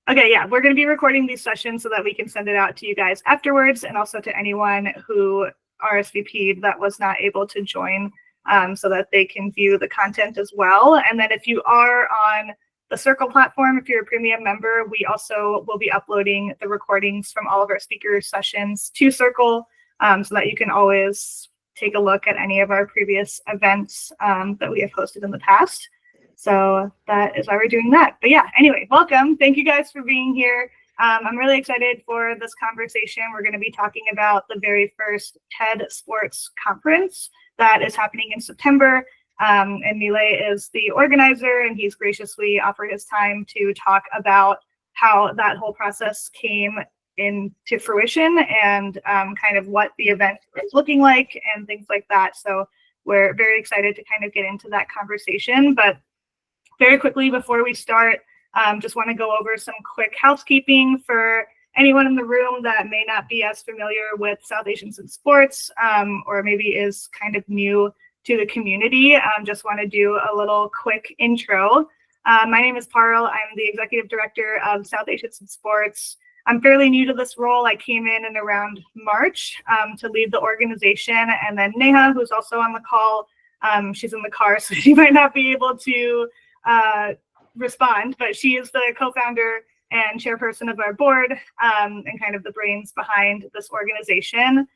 Okay, yeah, we're going to be recording these sessions so that we can send it out to you guys afterwards, and also to anyone who RSVP'd that was not able to join, so that they can view the content as well. And then if you are on the Circle platform, if you're a premium member, we also will be uploading the recordings from all of our speaker sessions to Circle, so that you can always take a look at any of our previous events that we have hosted in the past. So that is why we're doing that. But yeah, anyway, welcome. Thank you guys for being here. I'm really excited for this conversation. We're going to be talking about the very first TED Sports Conference that is happening in September. And Neelay is the organizer, and he's graciously offered his time to talk about how that whole process came into fruition and kind of what the event is looking like and things like that. So we're very excited to kind of get into that conversation. But very quickly before we start, just want to go over some quick housekeeping for anyone in the room that may not be as familiar with South Asians in sports, or maybe is kind of new to the community. Just want to do a little quick intro. My name is Parul. I'm the executive director of South Asians in Sports. I'm fairly new to this role. I came in around March to lead the organization, and then Neha, who's also on the call, she's in the car, so she might not be able to respond, but she is the co-founder and chairperson of our board, and kind of the brains behind this organization.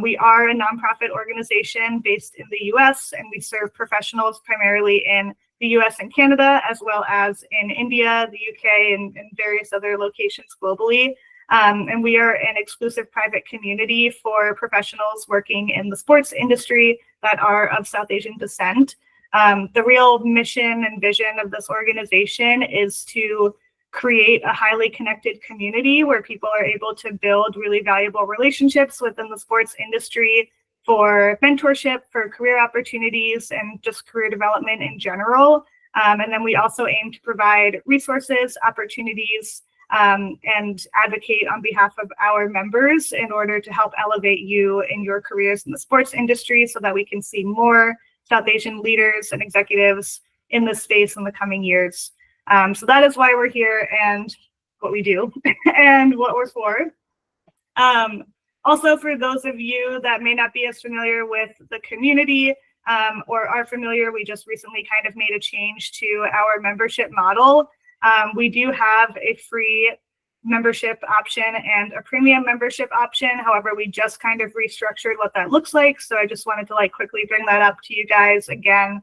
We are a nonprofit organization based in the US, and we serve professionals primarily in the US and Canada, as well as in India, the UK, and various other locations globally. And we are an exclusive private community for professionals working in the sports industry that are of South Asian descent. The real mission and vision of this organization is to create a highly connected community where people are able to build really valuable relationships within the sports industry for mentorship, for career opportunities, and just career development in general. And then we also aim to provide resources, opportunities, and advocate on behalf of our members in order to help elevate you in your careers in the sports industry so that we can see more South Asian leaders and executives in this space in the coming years. So that is why we're here and what we do and what we're for. Also, for those of you that may not be as familiar with the community or are familiar, we just recently kind of made a change to our membership model. We do have a free membership option and a premium membership option. However, we just kind of restructured what that looks like. So I just wanted to quickly bring that up to you guys again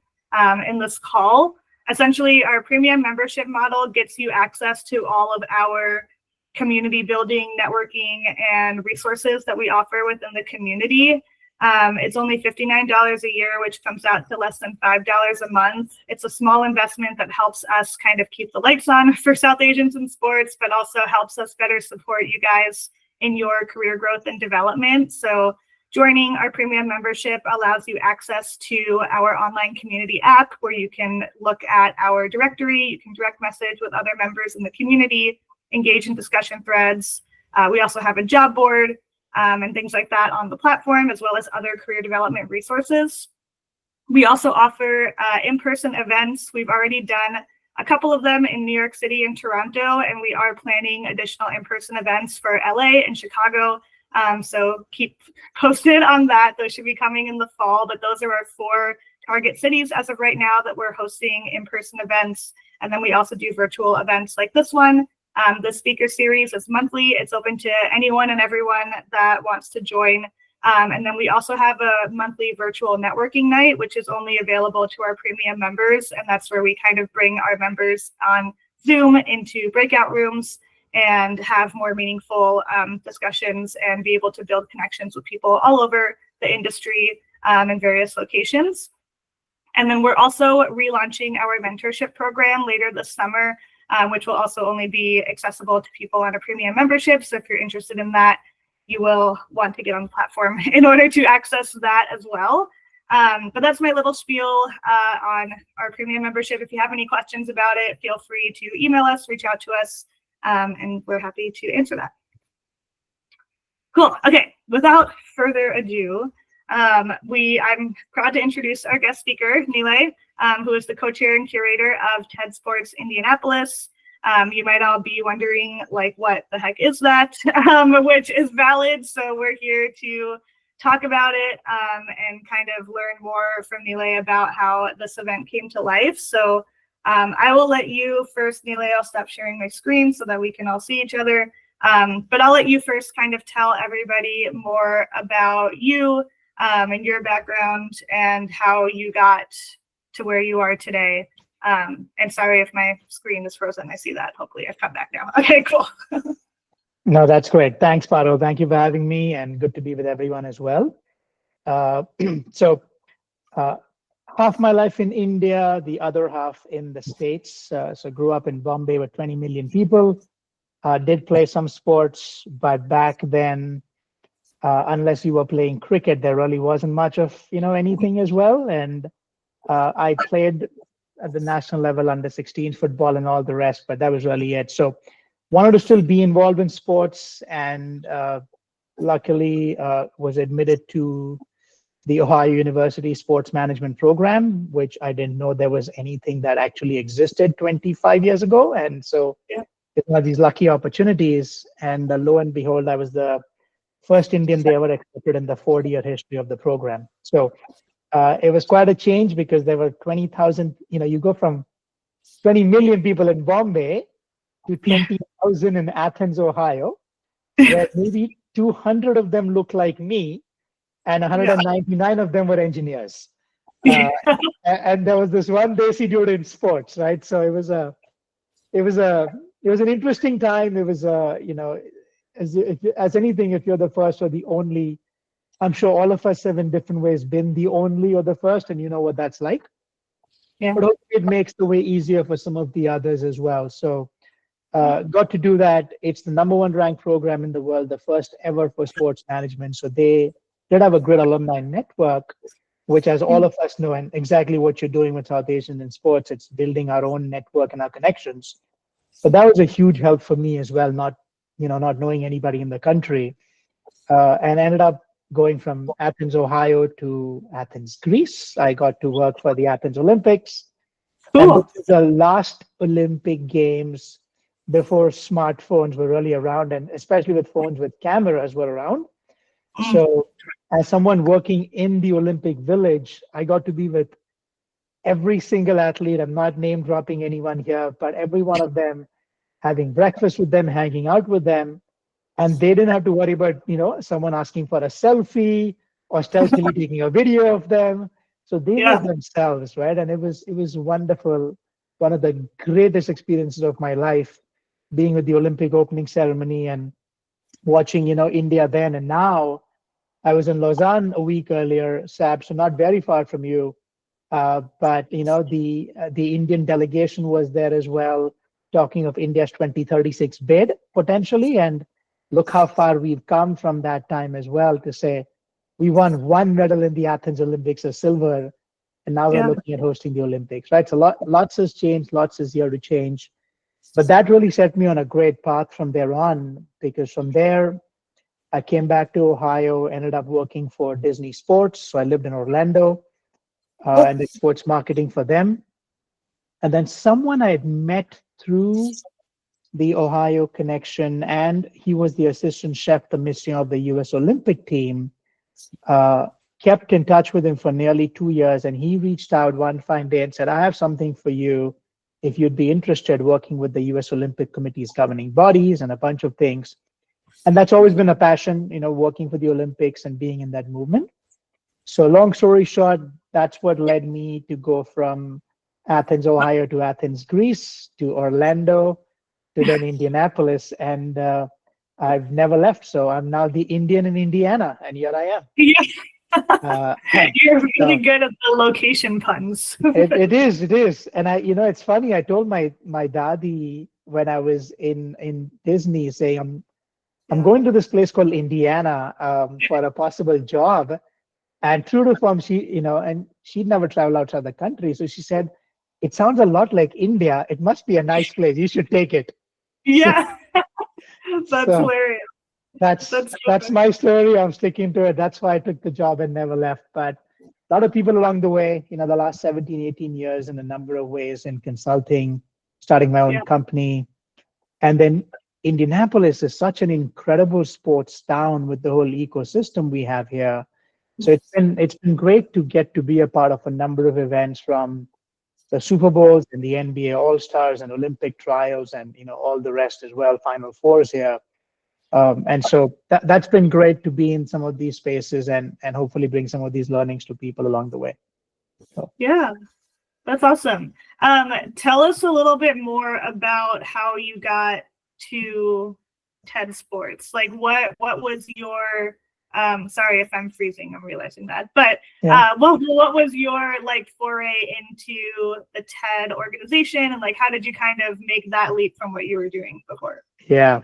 in this call. Essentially, our premium membership model gets you access to all of our community building, networking, and resources that we offer within the community. It's only $59 a year, which comes out to less than $5 a month. It's a small investment that helps us kind of keep the lights on for South Asians in sports, but also helps us better support you guys in your career growth and development. So joining our premium membership allows you access to our online community app where you can look at our directory, you can direct message with other members in the community, engage in discussion threads. We also have a job board, and things like that on the platform, as well as other career development resources. We also offer in-person events. We've already done a couple of them in New York City and Toronto, and we are planning additional in-person events for LA and Chicago. So keep posted on that. Those should be coming in the fall, but those are our 4 target cities as of right now that we're hosting in-person events. And then we also do virtual events like this one. The speaker series is monthly. It's open to anyone and everyone that wants to join. And then we also have a monthly virtual networking night, which is only available to our premium members. And that's where we kind of bring our members on Zoom into breakout rooms and have more meaningful discussions and be able to build connections with people all over the industry in various locations. And then we're also relaunching our mentorship program later this summer, which will also only be accessible to people on a premium membership. So if you're interested in that, you will want to get on the platform in order to access that as well. But that's my little spiel on our premium membership. If you have any questions about it, feel free to email us, reach out to us, and we're happy to answer that. Cool. Okay. Without further ado, I'm proud to introduce our guest speaker, Neelay, who is the co-chair and curator of TED Sports Indianapolis. You might all be wondering, like, what the heck is that? Which is valid. So we're here to talk about it and kind of learn more from Neelay about how this event came to life. So I will let you first, Neelay, I'll stop sharing my screen so that we can all see each other. But I'll let you first kind of tell everybody more about you and your background and how you got to where you are today. And sorry if my screen is frozen. I see that. Hopefully I've come back now. Okay, cool. No, that's great. Thanks, Paro. Thank you for having me, and good to be with everyone as well. So half my life in India, the other half in the States. So grew up in Bombay with 20 million people. Did play some sports, but back then, unless you were playing cricket, there really wasn't much of anything as well. And I played at the national level under 16 football and all the rest, but that was really it. So wanted to still be involved in sports, and luckily was admitted to the Ohio University Sports Management program, which I didn't know there was anything that actually existed 25 years ago. And so it's one of these lucky opportunities. And lo and behold, I was the first Indian they ever accepted in the 40-year history of the program. So it was quite a change because there were 20,000, you go from 20 million people in Bombay to 20,000 in Athens, Ohio, where maybe 200 of them look like me and 199 of them were engineers. And there was this one Desi dude in sports, right? So it was an interesting time. It was as anything, if you're the first or the only, I'm sure all of us have in different ways been the only or the first, and you know what that's like. Yeah. But hopefully it makes the way easier for some of the others as well. So got to do that. It's the #1 ranked program in the world, the first ever for sports management. So they did have a great alumni network, which, as all of us know, and exactly what you're doing with South Asian in sports, it's building our own network and our connections. But that was a huge help for me as well, not knowing anybody in the country, and ended up going from Athens, Ohio to Athens, Greece. I got to work for the Athens Olympics. Cool. And this is the last Olympic Games before smartphones were really around, and especially with phones with cameras were around. So as someone working in the Olympic Village, I got to be with every single athlete. I'm not name dropping anyone here, but every one of them, having breakfast with them, hanging out with them. And they didn't have to worry about, someone asking for a selfie or stealthily taking a video of them. So they were themselves, right? And it was wonderful. One of the greatest experiences of my life, being with the Olympic opening ceremony and watching, India then and now. I was in Lausanne a week earlier, Sab, so not very far from you. But the Indian delegation was there as well, talking of India's 2036 bid potentially, and look how far we've come from that time as well, to say we won 1 medal in the Athens Olympics, a silver, and now we're looking at hosting the Olympics, right? So lots has changed, lots is here to change. But that really set me on a great path from there on, because from there, I came back to Ohio, ended up working for Disney Sports. So I lived in Orlando and did sports marketing for them. And then someone I had met through the Ohio connection, and he was the assistant chef de mission of the US Olympic team, kept in touch with him for nearly 2 years. And he reached out one fine day and said, I have something for you if you'd be interested, working with the US Olympic Committee's governing bodies and a bunch of things. And that's always been a passion, working for the Olympics and being in that movement. So long story short, that's what led me to go from Athens, Ohio to Athens, Greece, to Orlando, to then Indianapolis. And I've never left. So I'm now the Indian in Indiana, and here I am. You're really good at the location puns. It is. And it's funny. I told my daddy when I was in Disney, saying, I'm going to this place called Indiana for a possible job. And true to form, and she'd never traveled outside the country. So she said, it sounds a lot like India. It must be a nice place. You should take it. Yeah. That's hilarious. That's my story. I'm sticking to it. That's why I took the job and never left. But a lot of people along the way, the last 17, 18 years in a number of ways in consulting, starting my own company, And then Indianapolis is such an incredible sports town with the whole ecosystem we have here. So it's been great to get to be a part of a number of events, from the Super Bowls and the NBA All Stars and Olympic trials, and all the rest as well, Final Fours here. And so that's been great to be in some of these spaces, and hopefully bring some of these learnings to people along the way. So. Yeah, that's awesome. Tell us a little bit more about how you got to TED Sports. Like what was your sorry if I'm freezing, I'm realizing that. But Yeah. what was your foray into the TED organization, and how did you kind of make that leap from what you were doing before? Yeah.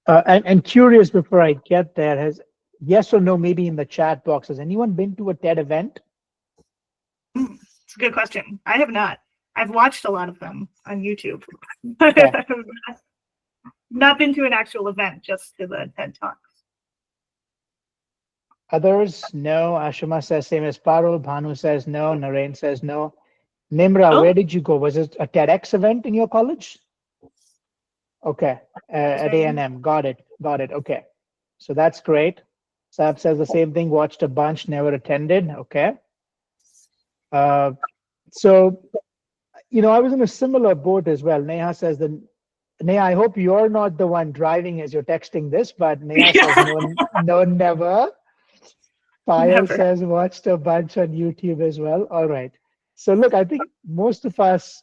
And curious, before I get there, has yes or no, maybe in the chat box, has anyone been to a TED event? It's a good question. I have not. I've watched a lot of them on YouTube. Okay. Not been to an actual event, just to the TED Talks. Others, no. Ashima says same as Parul. Bhanu says no. Naren says no. Nimra, where did you go? Was it a TEDx event in your college? Okay, at A&M. Got it. Okay, so that's great. Sab says the same thing. Watched a bunch, never attended. Okay. So, I was in a similar boat as well. Neha says that. Neha, I hope you're not the one driving as you're texting this, but Neha says no, never. Payal says watched a bunch on YouTube as well. All right. So look, I think most of us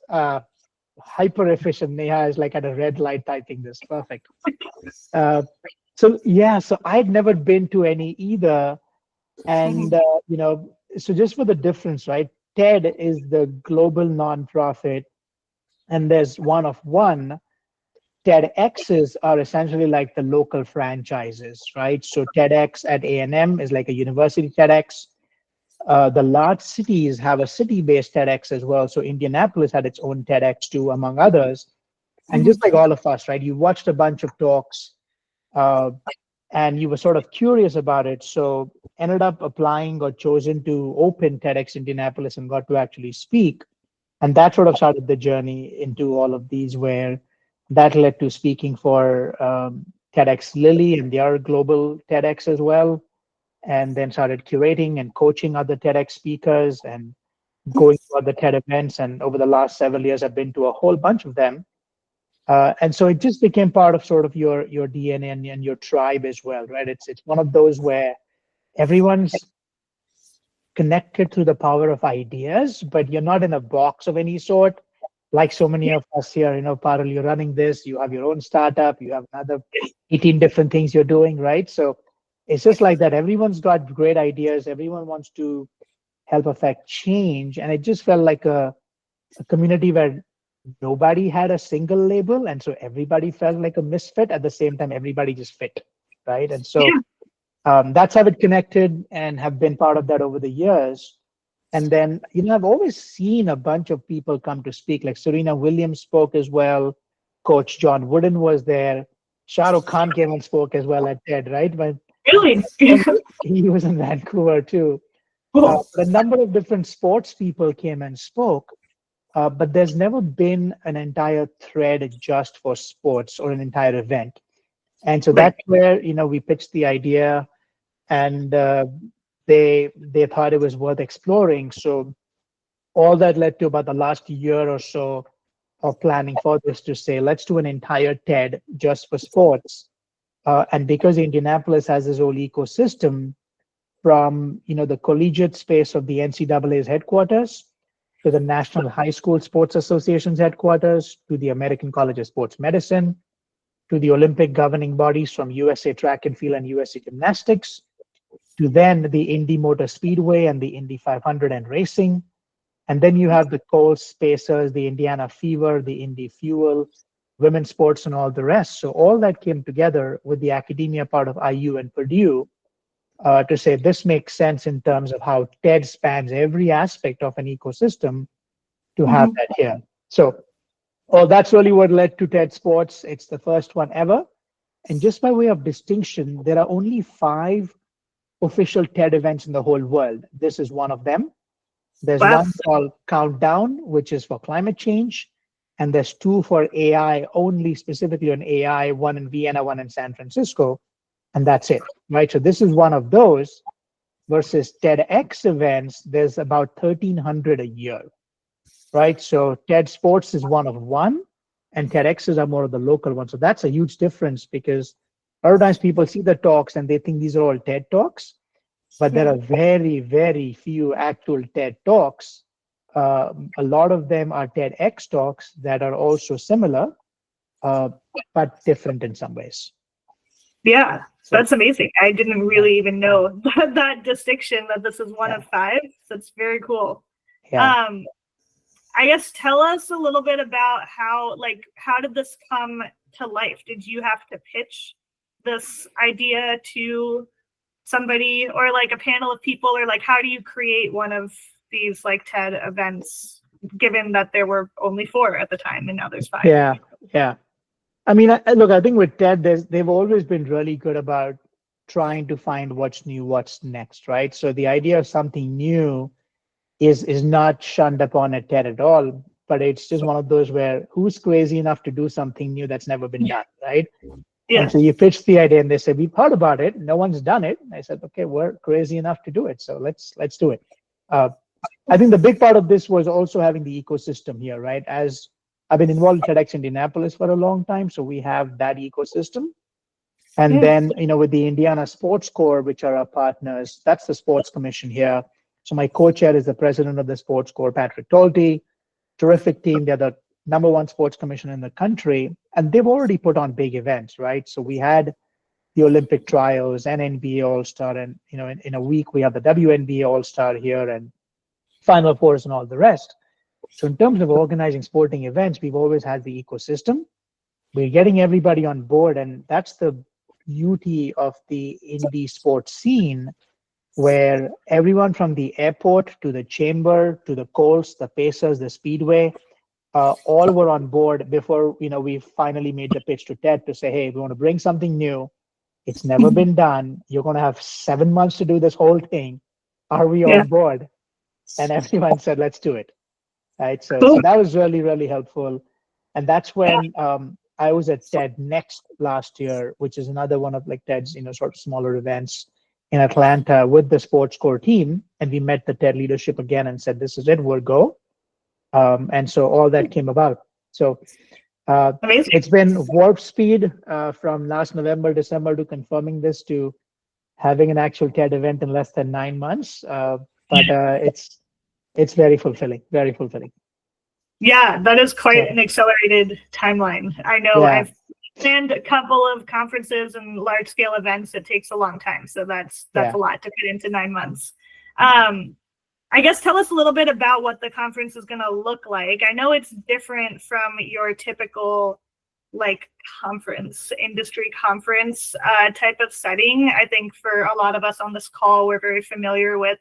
hyper efficient. Neha is like at a red light typing this. Perfect. So I'd never been to any either. And, so just for the difference, right? TED is the global nonprofit, and there's one of one. TEDx's are essentially like the local franchises, right? So TEDx at A&M is like a university TEDx. The large cities have a city-based TEDx as well. So Indianapolis had its own TEDx too, among others. And just like all of us, right? You watched a bunch of talks, and you were sort of curious about it. So ended up applying or chosen to open TEDx Indianapolis and got to actually speak. And that sort of started the journey into all of these, where that led to speaking for TEDx Lilly and their global TEDx as well. And then started curating and coaching other TEDx speakers and going to other TED events. And over the last several years, I've been to a whole bunch of them. And so it just became part of sort of your DNA and your tribe as well, right? It's one of those where everyone's connected through the power of ideas, but you're not in a box of any sort. Like so many of us here, Parul, you're running this, you have your own startup, you have another 18 different things you're doing, right? So it's just like that. Everyone's got great ideas. Everyone wants to help affect change. And it just felt like a community where nobody had a single label. And so everybody felt like a misfit. At the same time, everybody just fit, right? And so that's how it connected, and have been part of that over the years. And then, I've always seen a bunch of people come to speak, like Serena Williams spoke as well. Coach John Wooden was there. Shah Rukh Khan came and spoke as well at TED, right? But Really? he was in Vancouver too. A number of different sports people came and spoke, but there's never been an entire thread just for sports or an entire event. And so that's where, we pitched the idea, and they thought it was worth exploring. So all that led to about the last year or so of planning for this, to say, let's do an entire TED just for sports. And because Indianapolis has this whole ecosystem, from the collegiate space of the NCAA's headquarters, to the National High School Sports Association's headquarters, to the American College of Sports Medicine, to the Olympic governing bodies from USA Track and Field and USA Gymnastics, to then the Indy Motor Speedway and the Indy 500 and racing. And then you have the Coles Spacers, the Indiana Fever, the Indy Fuel, women's sports, and all the rest. So all that came together with the academia part of IU and Purdue, to say this makes sense in terms of how TED spans every aspect of an ecosystem, to have that here. So that's really what led to TED Sports. It's the first one ever. And just by way of distinction, there are only 5 official TED events in the whole world. This is one of them. There's one called Countdown, which is for climate change. and there's 2 for AI, only specifically on AI, one in Vienna, one in San Francisco, and that's it, right? So this is one of those, versus TEDx events, there's about 1,300 a year, right? So TED Sports is one of one, and TEDx's are more of the local ones. So that's a huge difference, because a lot of times people see the talks and they think these are all TED Talks, but there are very, very few actual TED Talks. A lot of them are TEDx talks that are also similar, but different in some ways. Yeah, that's amazing. I didn't really even know that distinction, that this is one of 5. That's very cool. Yeah. I guess tell us a little bit about how did this come to life? Did you have to pitch this idea to somebody, or like a panel of people, or like how do you create one of these like TED events, given that there were only 4 at the time and now there's 5? Yeah. I mean, look, I think with TED, they've always been really good about trying to find what's new, what's next, right? So the idea of something new is not shunned upon at TED at all, but it's just one of those where who's crazy enough to do something new that's never been done, right? Yeah. And so you pitch the idea and they say, we've heard about it, no one's done it. And I said, okay, we're crazy enough to do it, so let's do it. I think the big part of this was also having the ecosystem here, right? As I've been involved in TEDx Indianapolis for a long time, so we have that ecosystem. And then, with the Indiana Sports Corps, which are our partners, that's the sports commission here. So my co-chair is the president of the sports corps, Patrick Tolte. Terrific team. They're the number 1 sports commission in the country, and they've already put on big events, right? So we had the Olympic trials and NBA All-Star, and in a week we have the WNBA All-Star here and Final Fours and all the rest. So in terms of organizing sporting events, we've always had the ecosystem. We're getting everybody on board, and that's the beauty of the indie sports scene, where everyone from the airport to the chamber to the Colts, the Pacers, the Speedway, all were on board before we finally made the pitch to TED to say, hey, we want to bring something new. It's never been done. You're going to have 7 months to do this whole thing. Are we on board? And everyone said, let's do it. Right. So that was really, really helpful. And that's when I was at TED Next last year, which is another one of like TED's, sort of smaller events in Atlanta with the sports core team. And we met the TED leadership again and said, this is it, we'll go. And so all that came about. So it's been warp speed from last November, December to confirming this to having an actual TED event in less than 9 months. But it's very fulfilling, very fulfilling. Yeah, that is quite an accelerated timeline. I know I've planned a couple of conferences and large scale events. It takes a long time. So that's a lot to fit into 9 months. I guess tell us a little bit about what the conference is going to look like. I know it's different from your typical like conference, industry conference type of setting. I think for a lot of us on this call, we're very familiar with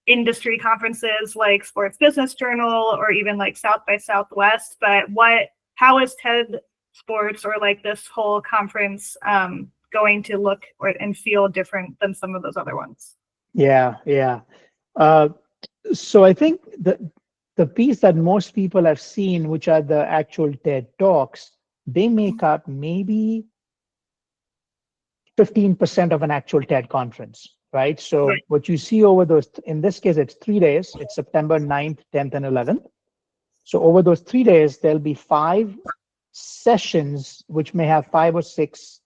industry conferences like Sports Business Journal or even like South by Southwest. But how is TED Sports or like this whole conference going to look and feel different than some of those other ones? Yeah. So I think the piece that most people have seen, which are the actual TED Talks, they make up maybe 15% of an actual TED conference, right? So what you see over those, in this case, it's 3 days. It's September 9th, 10th, and 11th. So over those 3 days, there'll be 5 sessions, which may have 5 or 6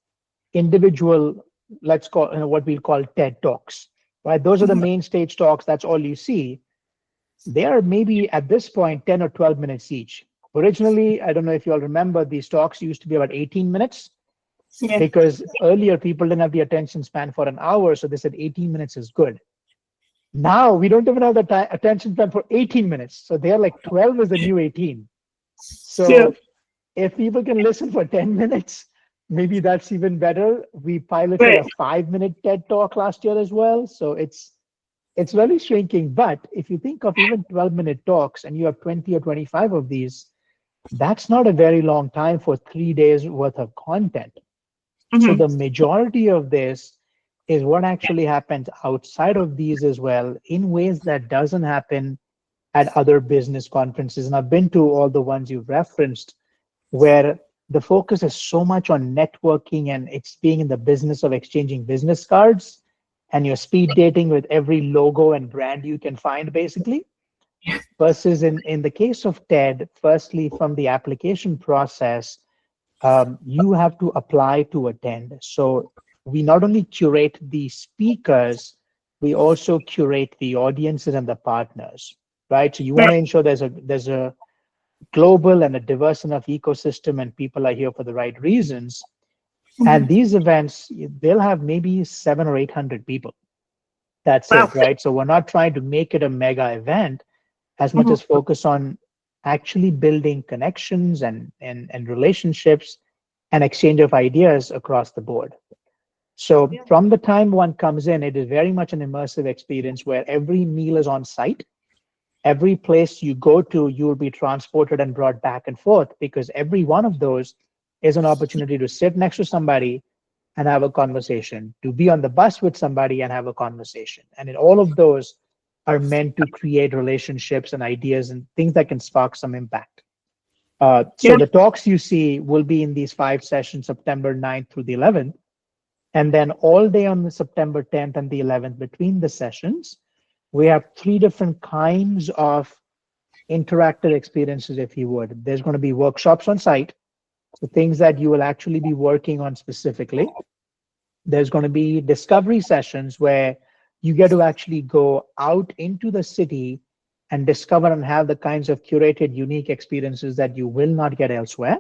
individual, let's call what we'll call TED Talks, right? Those are the main stage talks. That's all you see. They are maybe at this point 10 or 12 minutes each. Originally, I don't know if you all remember, these talks used to be about 18 minutes because earlier people didn't have the attention span for an hour. So they said 18 minutes is good. Now we don't even have the attention span for 18 minutes. So they're like 12 is the new 18. So if people can listen for 10 minutes, maybe that's even better. We piloted a 5-minute TED Talk last year as well. So it's really shrinking. But if you think of even 12-minute talks and you have 20 or 25 of these, that's not a very long time for 3 days worth of content. So the majority of this is what actually happens outside of these as well in ways that doesn't happen at other business conferences, and I've been to all the ones you've referenced, where the focus is so much on networking and it's being in the business of exchanging business cards, and you're speed dating with every logo and brand you can find, basically. Versus in the case of TED, firstly, from the application process, you have to apply to attend. So we not only curate the speakers, we also curate the audiences and the partners, right? So you want to ensure there's a global and a diverse enough ecosystem and people are here for the right reasons. And these events, they'll have maybe 700 or 800 people. That's Wow. it, right? So we're not trying to make it a mega event as much as focus on actually building connections and relationships and exchange of ideas across the board. So from the time one comes in, it is very much an immersive experience where every meal is on site. Every place you go to, you will be transported and brought back and forth, because every one of those is an opportunity to sit next to somebody and have a conversation, to be on the bus with somebody and have a conversation. And in all of those are meant to create relationships and ideas and things that can spark some impact. So the talks you see will be in these 5 sessions, September 9th through the 11th. And then all day on the September 10th and the 11th, between the sessions, we have 3 different kinds of interactive experiences, if you would. There's going to be workshops on site, so things that you will actually be working on specifically. There's going to be discovery sessions where you get to actually go out into the city and discover and have the kinds of curated, unique experiences that you will not get elsewhere.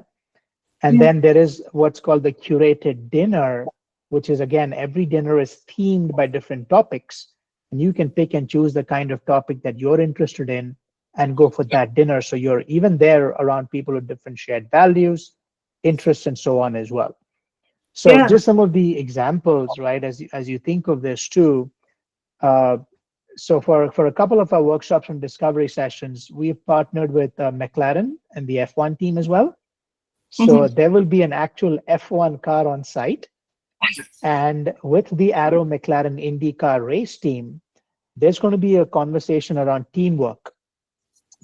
And then there is what's called the curated dinner, which is, again, every dinner is themed by different topics. And you can pick and choose the kind of topic that you're interested in and go for that dinner. So you're even there around people with different shared values, interests, and so on as well. So just some of the examples, right, as you think of this too. So for a couple of our workshops and discovery sessions, we've partnered with McLaren and the F1 team as well. So there will be an actual F1 car on site. And with the Arrow McLaren IndyCar race team, there's going to be a conversation around teamwork.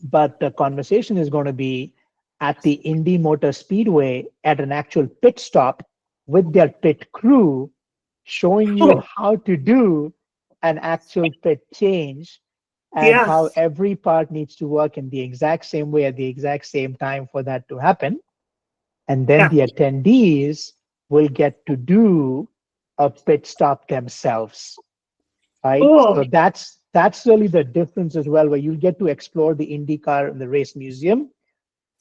But the conversation is going to be at the Indy Motor Speedway at an actual pit stop with their pit crew, showing you how to do an actual pit change and how every part needs to work in the exact same way at the exact same time for that to happen. And then the attendees will get to do a pit stop themselves, right? So that's really the difference as well, where you'll get to explore the IndyCar and the race museum.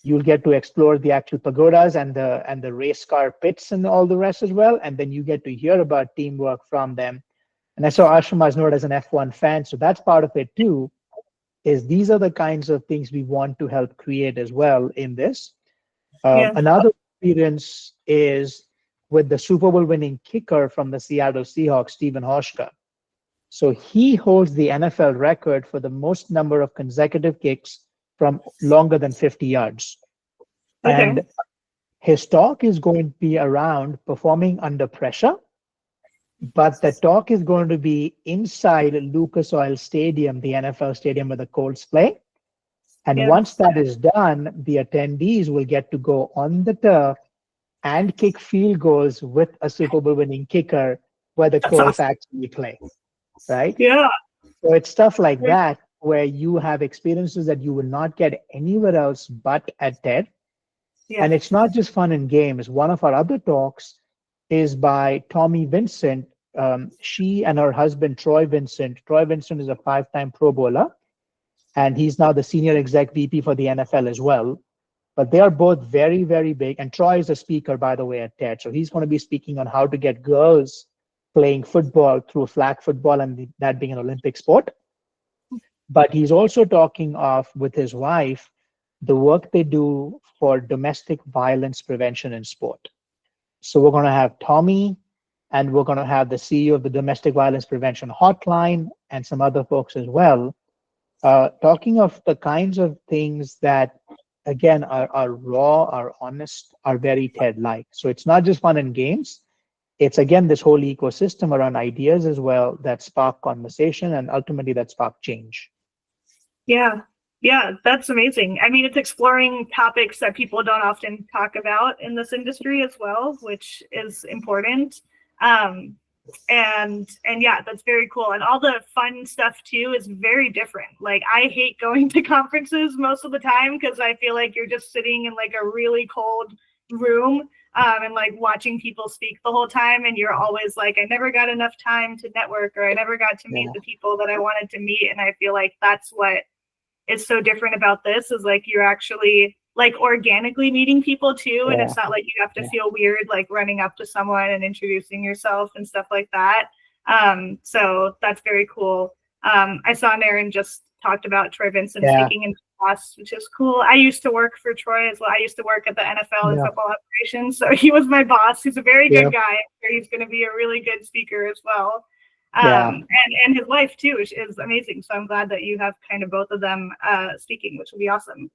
You'll get to explore the actual pagodas and the race car pits and all the rest as well. And then you get to hear about teamwork from them. And I saw Ashrama's note as an F1 fan, so that's part of it too, is these are the kinds of things we want to help create as well in this. Another experience is with the Super Bowl winning kicker from the Seattle Seahawks, Stephen Hoshka. So he holds the NFL record for the most number of consecutive kicks from longer than 50 yards. And his talk is going to be around performing under pressure, but the talk is going to be inside Lucas Oil Stadium, the NFL stadium where the Colts play. And once that is done, the attendees will get to go on the turf and kick field goals with a Super Bowl winning kicker where the Colts actually play, right? So it's stuff like that where you have experiences that you will not get anywhere else but at TED. And it's not just fun and games. One of our other talks is by Tommy Vincent. She and her husband, Troy Vincent. Troy Vincent is a 5-time Pro Bowler, and he's now the senior exec VP for the NFL as well. But they are both very, very big. And Troy is a speaker, by the way, at TED. So he's going to be speaking on how to get girls playing football through flag football and that being an Olympic sport. But he's also talking of, with his wife, the work they do for domestic violence prevention in sport. So we're going to have Tommy, and we're going to have the CEO of the Domestic Violence Prevention Hotline and some other folks as well, talking of the kinds of things that, again, are raw, are honest, are very TED-like. So it's not just fun and games. It's, again, this whole ecosystem around ideas as well that spark conversation and ultimately that spark change. Yeah. Yeah, that's amazing. I mean, it's exploring topics that people don't often talk about in this industry as well, which is important. Um, and yeah, that's very cool. And all the fun stuff too is very different. Like I hate going to conferences most of the time because I feel like you're just sitting in like a really cold room and like watching people speak the whole time, and you're always like, I never got enough time to network, or I never got to meet the people that I wanted to meet. And I feel like that's what is so different about this, is like you're actually like organically meeting people too, and it's not like you have to feel weird like running up to someone and introducing yourself and stuff like that. So that's very cool. I saw Naren just talked about Troy Vincent speaking in class, which is cool. I used to work for Troy as well. I used to work at the NFL and football operations, so he was my boss. He's a very good guy. He's going to be a really good speaker as well. And his wife too is amazing. So I'm glad that you have kind of both of them speaking, which will be awesome.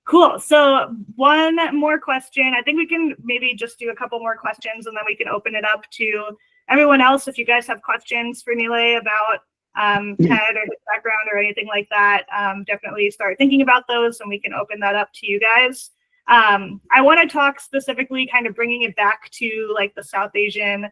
Cool. So one more question. I think we can maybe just do a couple more questions, and then we can open it up to everyone else. If you guys have questions for Neelay about TED or his background or anything like that, definitely start thinking about those, and we can open that up to you guys. I want to talk specifically, kind of bringing it back to like the South Asian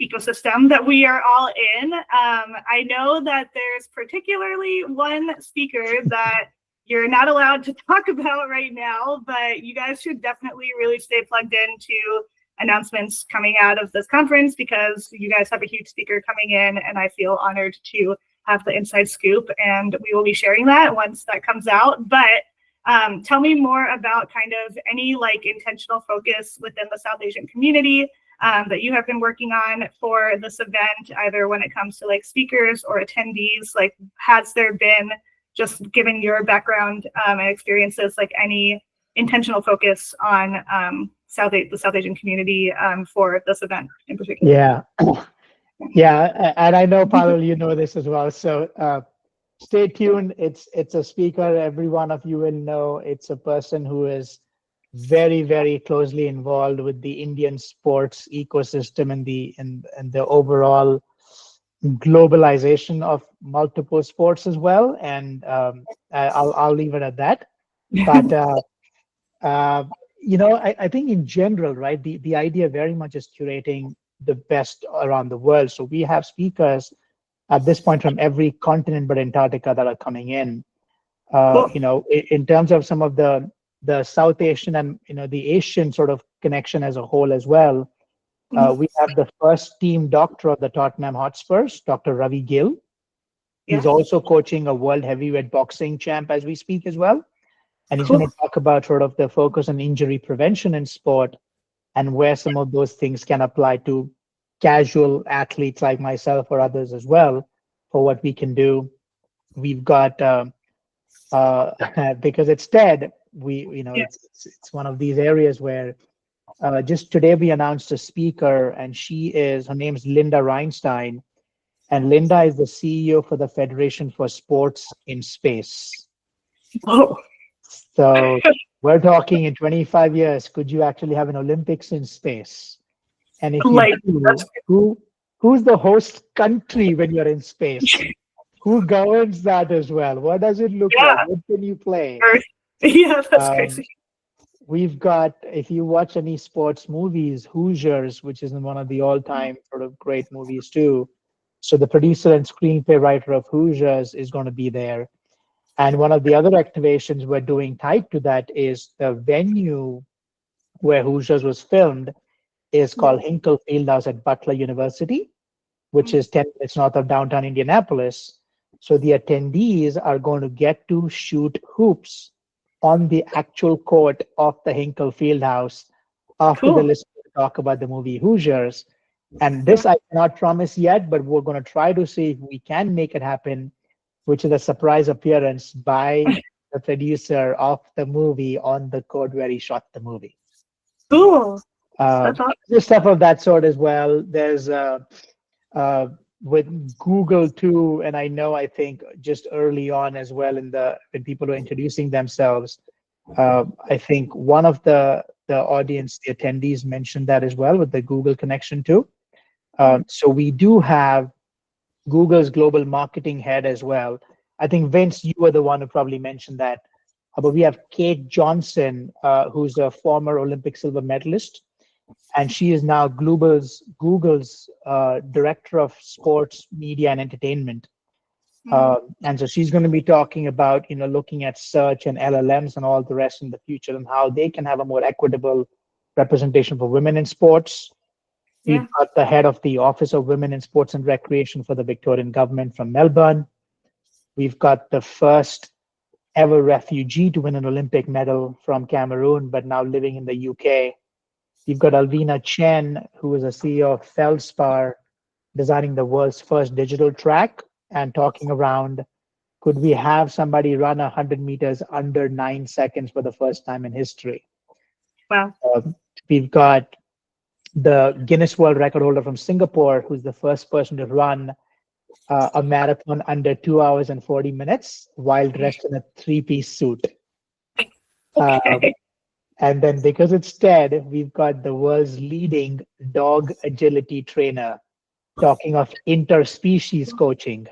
ecosystem that we are all in. I know that there's particularly one speaker that you're not allowed to talk about right now, but you guys should definitely really stay plugged into announcements coming out of this conference, because you guys have a huge speaker coming in, and I feel honored to have the inside scoop, and we will be sharing that once that comes out. But tell me more about kind of any like intentional focus within the South Asian community that you have been working on for this event, either when it comes to like speakers or attendees. Like, has there been, just given your background and experiences, like any intentional focus on the South Asian community for this event in particular? Yeah, and I know, Pavel, you know this as well. So stay tuned. It's a speaker every one of you will know. It's a person who is very, very closely involved with the Indian sports ecosystem and the overall globalization of multiple sports as well. And I'll leave it at that. But I think in general, right, the idea very much is curating the best around the world. So we have speakers at this point from every continent but Antarctica that are coming in. In terms of some of the South Asian and the Asian sort of connection as a whole as well. We have the first team doctor of the Tottenham Hotspurs, Dr. Ravi Gill. He's also coaching a world heavyweight boxing champ as we speak as well. And he's going to talk about sort of the focus on injury prevention in sport and where some of those things can apply to casual athletes like myself or others as well, for what we can do. We've got, because it's TED, it's one of these areas where just today we announced a speaker, and her name is Linda Reinstein, and Linda is the CEO for the Federation for Sports in Space. Oh. So we're talking in 25 years, could you actually have an Olympics in space? And if you do, who's the host country when you're in space? Who governs that as well? What does it look like? What can you play? Yeah, that's crazy. We've got, if you watch any sports movies, Hoosiers, which is one of the all-time sort of great movies too. So the producer and screenplay writer of Hoosiers is going to be there. And one of the other activations we're doing tied to that is the venue where Hoosiers was filmed is called Hinkle Fieldhouse at Butler University, which is 10 minutes north of downtown Indianapolis. So the attendees are going to get to shoot hoops on the actual court of the Hinkle Fieldhouse after the listeners talk about the movie Hoosiers. And this I cannot promise yet, but we're going to try to see if we can make it happen, which is a surprise appearance by the producer of the movie on the court where he shot the movie. Cool. That's awesome. There's stuff of that sort as well. There's with Google too, and I think just early on as well when people are introducing themselves, I think one of the audience, the attendees mentioned that as well with the Google connection too. So we do have Google's global marketing head as well, I think Vince, you were the one who probably mentioned that. But we have Kate Johnson, who's a former Olympic silver medalist, and she is now Google's director of sports, media, and entertainment. And so she's going to be talking about, looking at search and LLMs and all the rest in the future and how they can have a more equitable representation for women in sports. Yeah. We've got the head of the Office of Women in Sports and Recreation for the Victorian government from Melbourne. We've got the first ever refugee to win an Olympic medal from Cameroon, but now living in the UK. We've got Alvina Chen, who is a CEO of Feldspar, designing the world's first digital track and talking around, could we have somebody run 100 meters under 9 seconds for the first time in history? Wow. We've got the Guinness World Record holder from Singapore, who's the first person to run a marathon under 2 hours and 40 minutes while dressed in a three-piece suit. Okay. And then because it's Ted, we've got the world's leading dog agility trainer talking of interspecies coaching.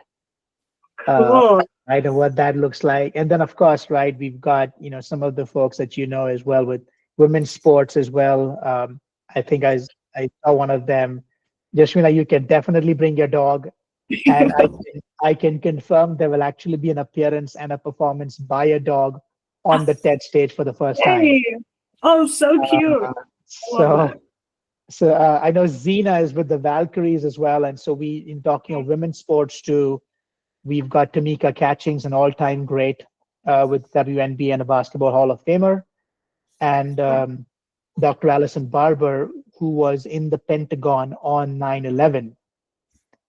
Cool. Right, and what that looks like. And then of course, right, we've got, some of the folks that as well with women's sports as well. I think I saw one of them. Yashmina, you can definitely bring your dog. And I can confirm there will actually be an appearance and a performance by a dog on the TED stage for the first time. Hey. Oh, so cute. So I know Zena is with the Valkyries as well. And so in talking of women's sports too, we've got Tamika Catchings, an all-time great with WNBA and a Basketball Hall of Famer. And Dr. Alison Barber, who was in the Pentagon on 9/11.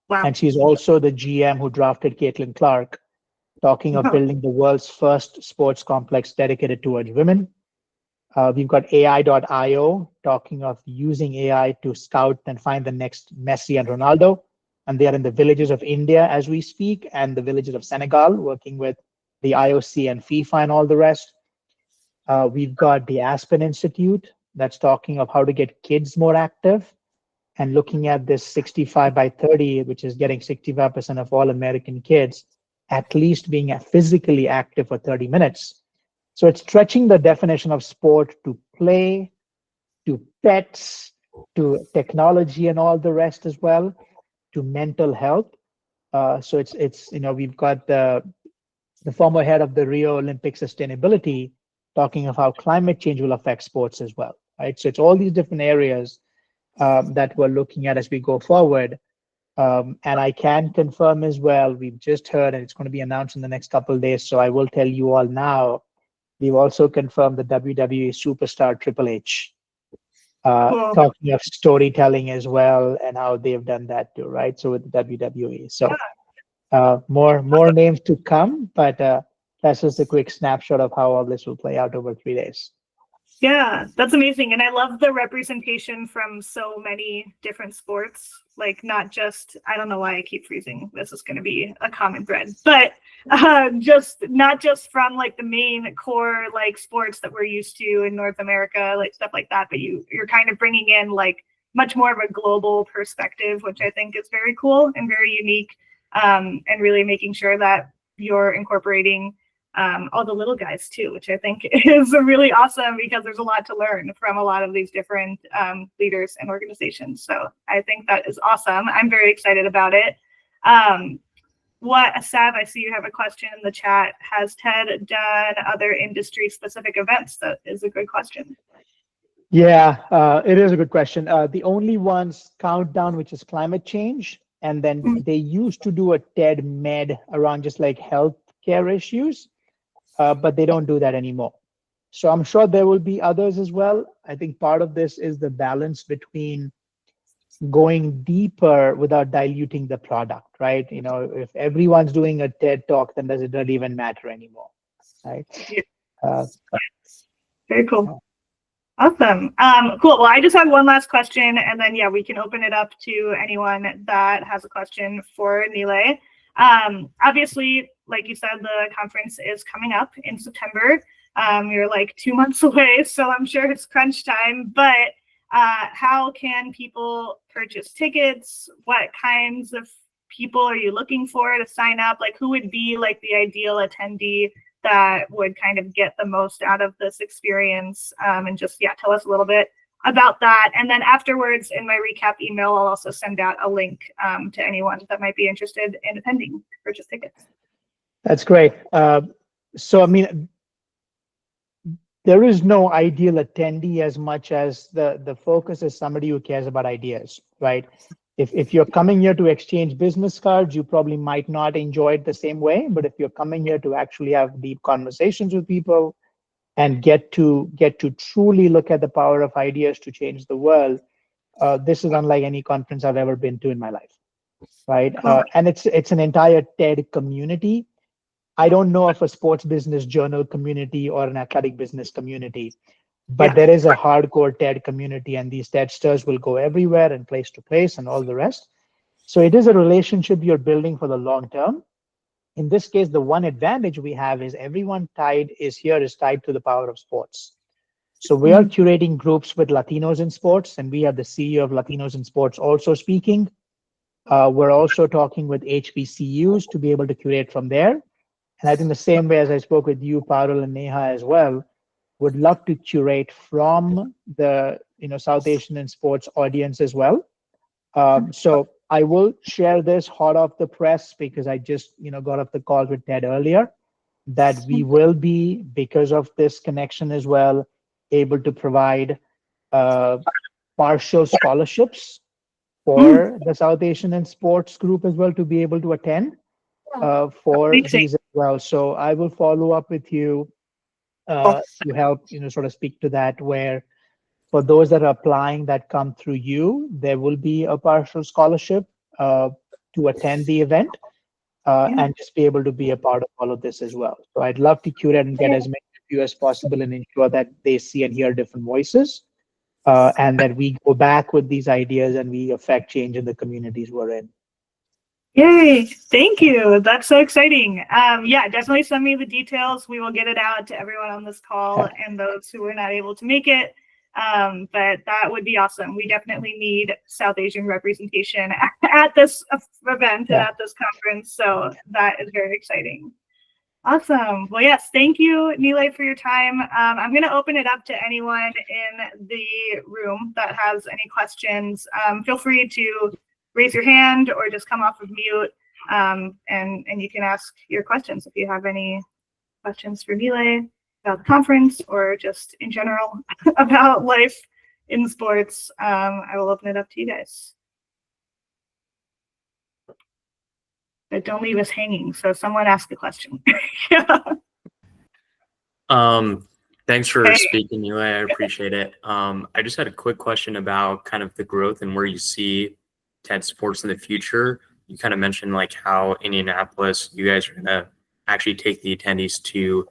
Wow. And she's also the GM who drafted Caitlin Clark, talking of building the world's first sports complex dedicated towards women. We've got AI.io, talking of using AI to scout and find the next Messi and Ronaldo. And they are in the villages of India as we speak, and the villages of Senegal, working with the IOC and FIFA and all the rest. We've got the Aspen Institute, that's talking of how to get kids more active, and looking at this 65 by 30, which is getting 65% of all American kids at least being physically active for 30 minutes. So it's stretching the definition of sport to play, to pets, to technology and all the rest as well, to mental health. So it's we've got the former head of the Rio Olympic Sustainability talking of how climate change will affect sports as well, right? So it's all these different areas that we're looking at as we go forward. And I can confirm as well, we've just heard, and it's going to be announced in the next couple of days, so I will tell you all now, we've also confirmed the WWE superstar Triple H, talking of storytelling as well and how they've done that too, right? So with the WWE. So more names to come, but that's just a quick snapshot of how all this will play out over 3 days. Yeah, that's amazing. And I love the representation from so many different sports, like not just, I don't know why I keep freezing. This is going to be a common thread, but just not just from like the main core like sports that we're used to in North America, like stuff like that, but you're kind of bringing in like much more of a global perspective, which I think is very cool and very unique, and really making sure that you're incorporating all the little guys too, which I think is really awesome because there's a lot to learn from a lot of these different leaders and organizations. So I think that is awesome. I'm very excited about it. Sav, I see you have a question in the chat. Has TED done other industry specific events? That is a good question. Yeah, it is a good question. The only one's Countdown, which is climate change. And then they used to do a TED Med around just like healthcare issues. But they don't do that anymore. So I'm sure there will be others as well. I think part of this is the balance between going deeper without diluting the product, right? If everyone's doing a TED talk, then does it really even matter anymore, right? Yeah. Very cool. Awesome. Cool. Well, I just have one last question, and then we can open it up to anyone that has a question for Neelay. Obviously, like you said, the conference is coming up in September. You're like 2 months away, so I'm sure it's crunch time, but how can people purchase tickets? What kinds of people are you looking for to sign up? Like, who would be like the ideal attendee that would kind of get the most out of this experience? And just, yeah, tell us a little bit about that. And then afterwards in my recap email, I'll also send out a link to anyone that might be interested in attending, purchase tickets. That's great. So, I mean, there is no ideal attendee as much as the focus is somebody who cares about ideas, right? If you're coming here to exchange business cards, you probably might not enjoy it the same way. But if you're coming here to actually have deep conversations with people and get to truly look at the power of ideas to change the world, this is unlike any conference I've ever been to in my life, right? Cool. And it's an entire TED community. I don't know of a sports business journal community or an athletic business community, but there is a hardcore TED community, and these TEDsters will go everywhere and place to place and all the rest. So it is a relationship you're building for the long term. In this case, the one advantage we have is everyone is tied to the power of sports. So we are curating groups with Latinos in sports, and we have the CEO of Latinos in Sports also speaking. We're also talking with HBCUs to be able to curate from there. And I think the same way as I spoke with you, Parul and Neha as well, would love to curate from the South Asian and sports audience as well. So I will share this hot off the press because I just got off the call with Ted earlier, that we will be, because of this connection as well, able to provide partial scholarships for the South Asian and sports group as well to be able to attend for these as well. So I will follow up with you to help sort of speak to that, where for those that are applying that come through you, there will be a partial scholarship to attend the event and just be able to be a part of all of this as well. So I'd love to curate and get as many of you as possible and ensure that they see and hear different voices and that we go back with these ideas and we affect change in the communities we're in. Yay, thank you. That's so exciting. Yeah, definitely send me the details. We will get it out to everyone on this call and those who were not able to make it. But that would be awesome. We definitely need South Asian representation at this event and at this conference. So that is very exciting. Awesome. Well, yes, thank you, Neelay, for your time. I'm going to open it up to anyone in the room that has any questions. Feel free to raise your hand or just come off of mute, and you can ask your questions if you have any questions for Neelay about the conference or just in general about life in sports. I will open it up to you guys. But don't leave us hanging. So someone ask a question. Thanks for speaking, Neelay. I appreciate it. I just had a quick question about kind of the growth and where you see TED Sports in the future. You kind of mentioned like how Indianapolis, you guys are going to actually take the attendees to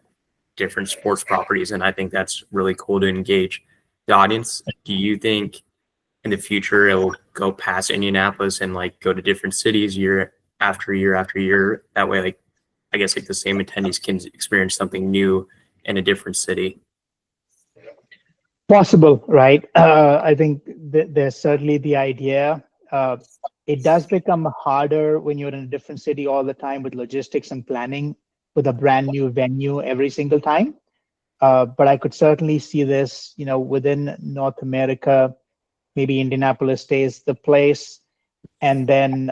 different sports properties, and I think that's really cool to engage the audience. Do you think in the future it will go past Indianapolis and like go to different cities year after year after year? That way, like I guess like the same attendees can experience something new in a different city. Possible, right? I think there's certainly the idea. It does become harder when you're in a different city all the time with logistics and planning with a brand new venue every single time. But I could certainly see this, within North America, maybe Indianapolis stays the place. And then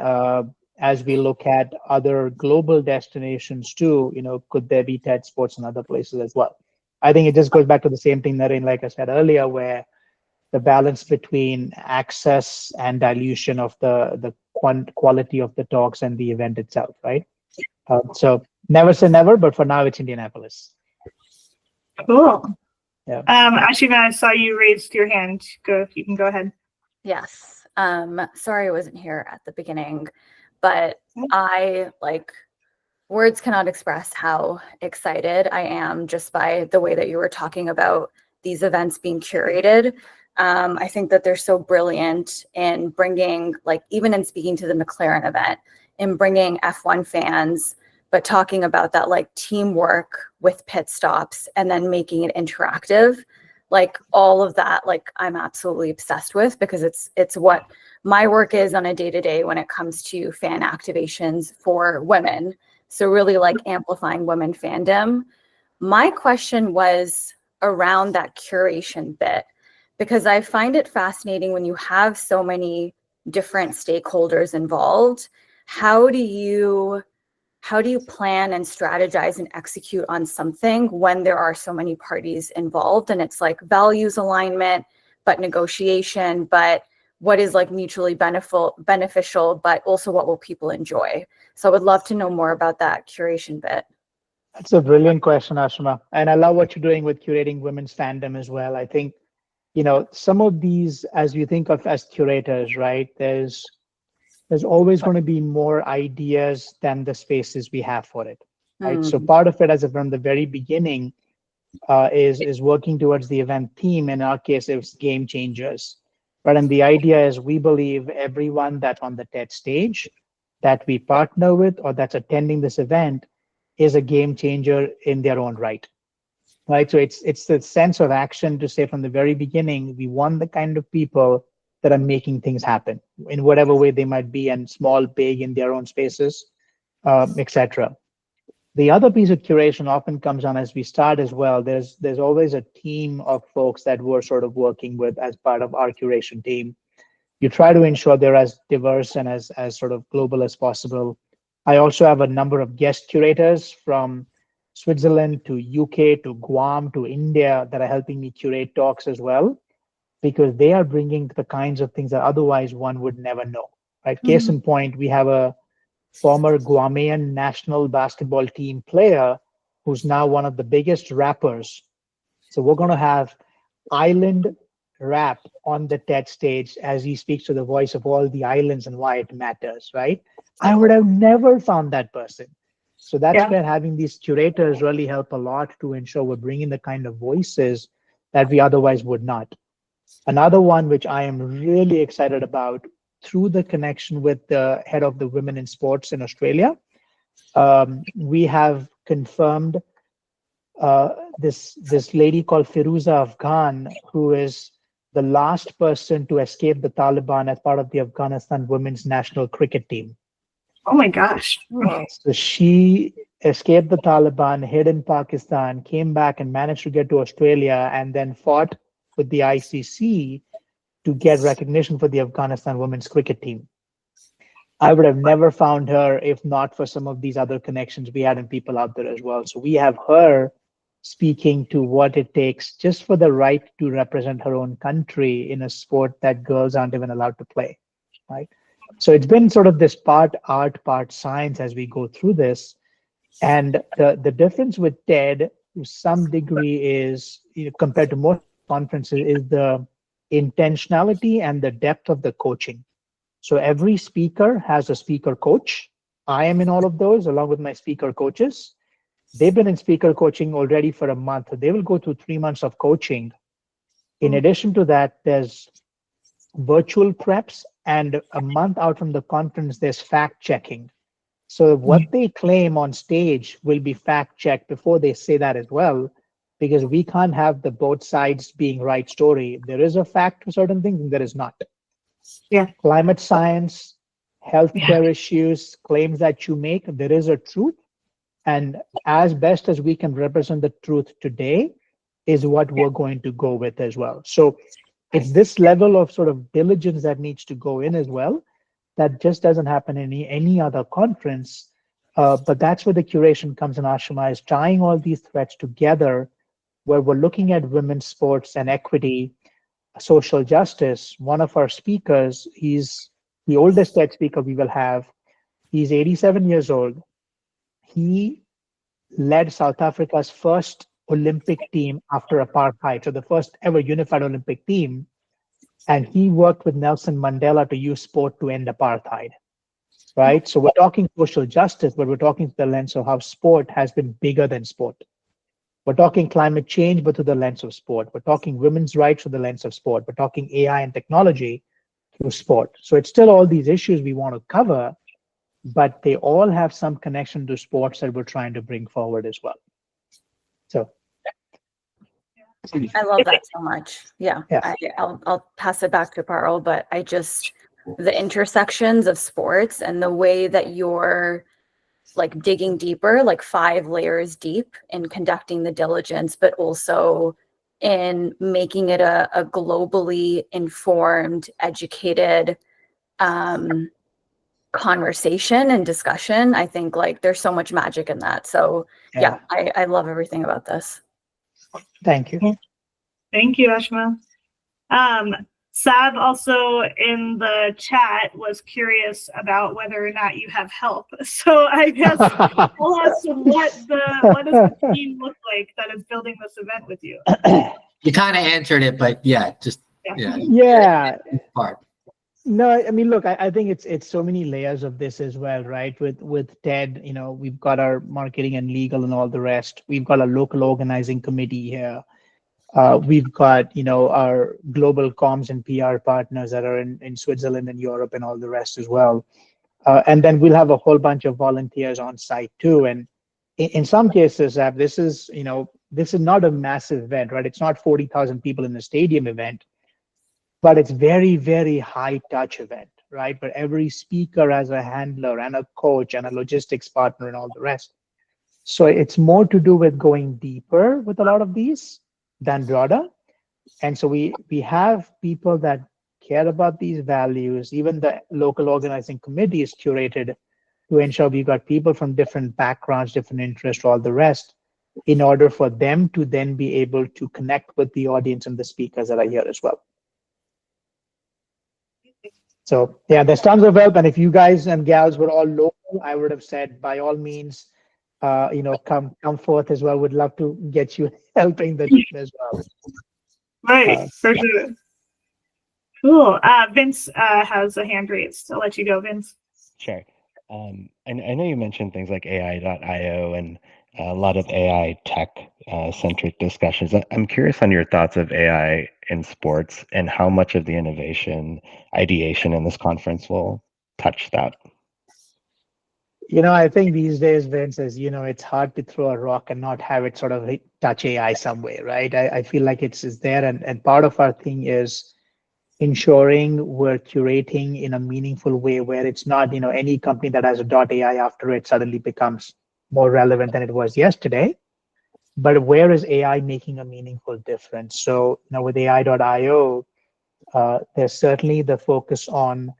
as we look at other global destinations too, could there be TED Sports in other places as well? I think it just goes back to the same thing, Naren, like I said earlier, where the balance between access and dilution of the quality of the talks and the event itself, right? So never say never, but for now it's Indianapolis. Cool. Yeah. Ashima, I saw you raised your hand. You can go ahead. Yes. Sorry I wasn't here at the beginning, but words cannot express how excited I am just by the way that you were talking about these events being curated. I think that they're so brilliant in bringing, even in speaking to the McLaren event, in bringing F1 fans, but talking about that teamwork with pit stops and then making it interactive. like all of that, like I'm absolutely obsessed with, because it's what my work is on a day-to-day when it comes to fan activations for women. So really like amplifying women fandom. My question was around that curation bit, because I find it fascinating when you have so many different stakeholders involved. How do you plan and strategize and execute on something when there are so many parties involved, and it's like values alignment, but negotiation, but what is like mutually beneficial, but also what will people enjoy? So I would love to know more about that curation bit. That's a brilliant question, Ashima. And I love what you're doing with curating women's fandom as well. I think, some of these, as you think of as curators, right, there's always going to be more ideas than the spaces we have for it, right? So part of it, as from the very beginning, is working towards the event theme. In our case, it was game changers, right? And the idea is we believe everyone that's on the TED stage that we partner with or that's attending this event is a game changer in their own right. Right. So it's the sense of action to say from the very beginning, we want the kind of people that are making things happen in whatever way they might be, and small, big, in their own spaces, etc. The other piece of curation often comes on as we start as well. There's always a team of folks that we're sort of working with as part of our curation team. You try to ensure they're as diverse and as sort of global as possible. I also have a number of guest curators from Switzerland to UK to Guam to India that are helping me curate talks as well, because they are bringing the kinds of things that otherwise one would never know, right? Case in point, we have a former Guamean national basketball team player who's now one of the biggest rappers. So we're going to have island rap on the TED stage as he speaks to the voice of all the islands and why it matters, right? I would have never found that person. So that's where having these curators really help a lot to ensure we're bringing the kind of voices that we otherwise would not. Another one which I am really excited about, through the connection with the head of the Women in Sports in Australia, we have confirmed this lady called Firuza Afghan, who is the last person to escape the Taliban as part of the Afghanistan women's national cricket team. Oh my gosh. So she escaped the Taliban, hid in Pakistan, came back and managed to get to Australia, and then fought with the ICC to get recognition for the Afghanistan women's cricket team. I would have never found her if not for some of these other connections we had and people out there as well. So we have her speaking to what it takes just for the right to represent her own country in a sport that girls aren't even allowed to play, right? So it's been sort of this part art, part science as we go through this. And the difference with TED to some degree is, compared to most conferences, is the intentionality and the depth of the coaching. So every speaker has a speaker coach. I am in all of those along with my speaker coaches. They've been in speaker coaching already for a month. They will go through 3 months of coaching. In addition to that, there's virtual preps, and a month out from the conference, there's fact checking. So what they claim on stage will be fact checked before they say that as well, because we can't have the both sides being right story. There is a fact to certain things and there is not. Yeah. Climate science, healthcare issues, claims that you make, there is a truth. And as best as we can represent the truth today is what we're going to go with as well. So it's this level of sort of diligence that needs to go in as well. That just doesn't happen in any other conference. But that's where the curation comes in, Ashima, is tying all these threads together, where we're looking at women's sports and equity, social justice. One of our speakers, he's the oldest TED speaker we will have. He's 87 years old. He led South Africa's first Olympic team after apartheid, so the first ever unified Olympic team. And he worked with Nelson Mandela to use sport to end apartheid, right? So we're talking social justice, but we're talking through the lens of how sport has been bigger than sport. We're talking climate change, but through the lens of sport. We're talking women's rights through the lens of sport. We're talking AI and technology through sport. So it's still all these issues we want to cover, but they all have some connection to sports that we're trying to bring forward as well. So. I love that so much. Yeah, Yeah. I'll pass it back to Parul, but the intersections of sports and the way that you're like digging deeper, like 5 layers deep in conducting the diligence, but also in making it a globally informed, educated conversation and discussion. I think like there's so much magic in that. So yeah, I love everything about this. Thank you. Thank you, Ashma. Sav also in the chat was curious about whether or not you have help. So I guess I'll ask what does the team look like that is building this event with you? You kind of answered it, but yeah, just yeah. Part. No, I mean, look, I think it's so many layers of this as well, right? With TED, we've got our marketing and legal and all the rest. We've got a local organizing committee here. We've got, our global comms and PR partners that are in Switzerland and Europe and all the rest as well. And then we'll have a whole bunch of volunteers on site too. And in some cases, this is not a massive event, right? It's not 40,000 people in a stadium event, but it's very, very high touch event, right? But every speaker has a handler and a coach and a logistics partner and all the rest. So it's more to do with going deeper with a lot of these than broader. And so we have people that care about these values. Even the local organizing committee is curated to ensure we've got people from different backgrounds, different interests, all the rest, in order for them to then be able to connect with the audience and the speakers that are here as well. So yeah, there's tons of help. And if you guys and gals were all local, I would have said, by all means, come forth as well. Would love to get you helping the team as well. Right, for sure. Cool. Vince has a hand raised. I'll let you go, Vince. Sure. I know you mentioned things like AI.io and a lot of AI tech centric discussions. I'm curious on your thoughts of AI in sports and how much of the innovation ideation in this conference will touch that. I think these days, Vince, as it's hard to throw a rock and not have it sort of touch AI some way, right? I feel like it's there. And part of our thing is ensuring we're curating in a meaningful way where it's not, any company that has a .ai after it suddenly becomes more relevant than it was yesterday. But where is AI making a meaningful difference? So, with AI.io, there's certainly the focus on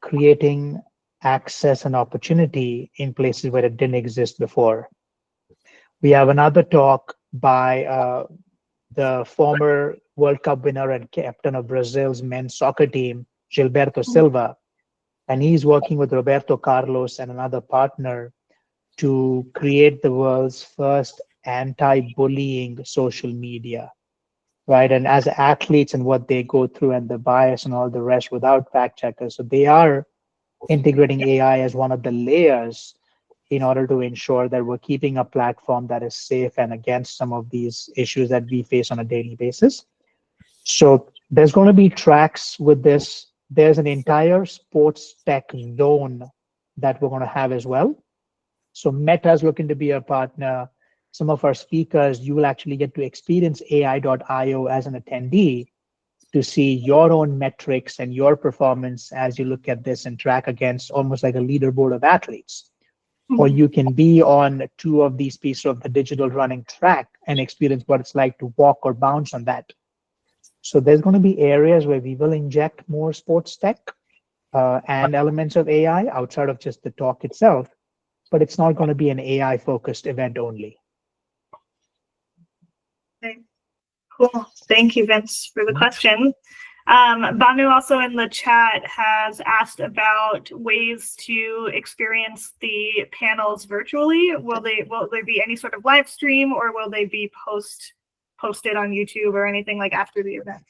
creating access and opportunity in places where it didn't exist before. We have another talk by the former World Cup winner and captain of Brazil's men's soccer team, Gilberto Silva. And he's working with Roberto Carlos and another partner to create the world's first anti-bullying social media, right? And as athletes and what they go through and the bias and all the rest without fact checkers. So they are integrating AI as one of the layers in order to ensure that we're keeping a platform that is safe and against some of these issues that we face on a daily basis. So there's going to be tracks with this. There's an entire sports tech zone that we're going to have as well. So Meta is looking to be a partner. Some of our speakers, you will actually get to experience AI.io as an attendee to see your own metrics and your performance as you look at this and track against almost like a leaderboard of athletes. Or you can be on 2 of these pieces of the digital running track and experience what it's like to walk or bounce on that. So there's going to be areas where we will inject more sports tech and elements of AI outside of just the talk itself, but it's not going to be an AI focused event only. Okay. Cool. Thank you, Vince, for the question. Banu also in the chat has asked about ways to experience the panels virtually. Will there be any sort of live stream, or will they be posted on YouTube or anything like after the event?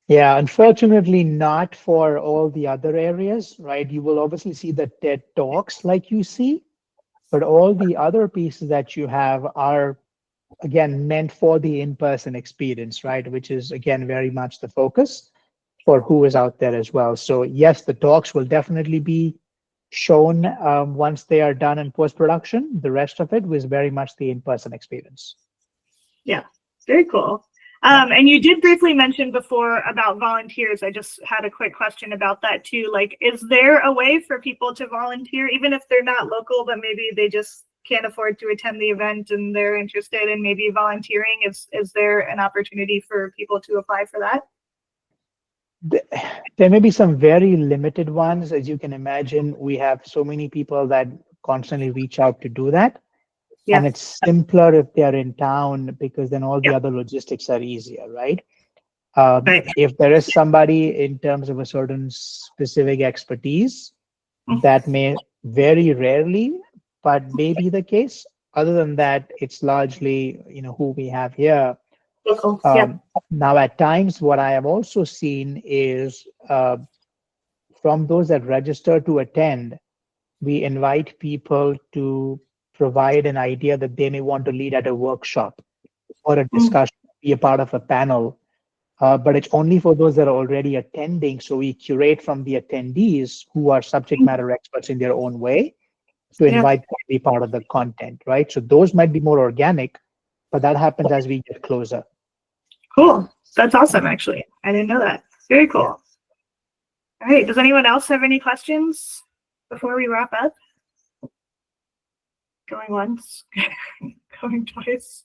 Yeah, unfortunately not for all the other areas, right? You will obviously see the TED Talks like you see, but all the other pieces that you have are, again, meant for the in-person experience, right? Which is, again, very much the focus for who is out there as well. So yes, the talks will definitely be shown once they are done in post-production. The rest of it was very much the in-person experience. Yeah, very cool. And you did briefly mention before about volunteers. I just had a quick question about that too. Like, is there a way for people to volunteer, even if they're not local, but maybe they just can't afford to attend the event and they're interested in maybe volunteering? Is there an opportunity for people to apply for that? There may be some very limited ones. As you can imagine, we have so many people that constantly reach out to do that. Yeah. And it's simpler if they're in town, because then all the Yeah. other logistics are easier, right? Right. If there is somebody in terms of a certain specific expertise, that may very rarely, but may be the case. Other than that, it's largely, who we have here. Local. Yeah. Now, at times, what I have also seen is from those that register to attend, we invite people to provide an idea that they may want to lead at a workshop or a discussion, be a part of a panel. But it's only for those that are already attending. So we curate from the attendees who are subject matter experts in their own way to invite them to be part of the content, right? So those might be more organic, but that happens as we get closer. Cool. That's awesome, actually. I didn't know that. Very cool. All right. Does anyone else have any questions before we wrap up? Going once, going twice.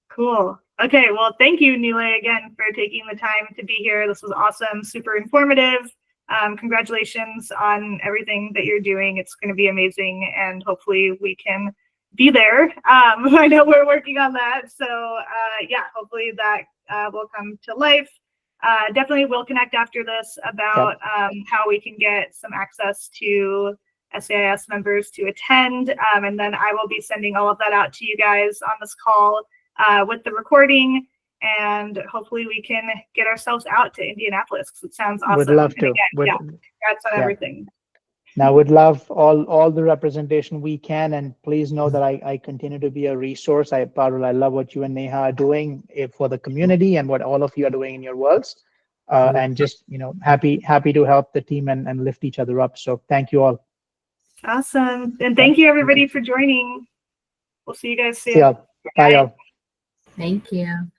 Cool. Okay. Well, thank you, Neelay, again, for taking the time to be here. This was awesome, super informative. Congratulations on everything that you're doing. It's going to be amazing, and hopefully we can be there. I know we're working on that. So yeah, hopefully that will come to life. Definitely we'll connect after this about how we can get some access to SAIS members to attend. And then I will be sending all of that out to you guys on this call with the recording. And hopefully we can get ourselves out to Indianapolis, because it sounds awesome. Would love to. Again, congrats on everything. Now, would love all the representation we can, and please know that I continue to be a resource. Parul, I love what you and Neha are doing for the community and what all of you are doing in your worlds. And just, happy to help the team and lift each other up. So thank you all. Awesome. And thank you everybody for joining. We'll see you guys soon. See y'all. Bye y'all. Thank you.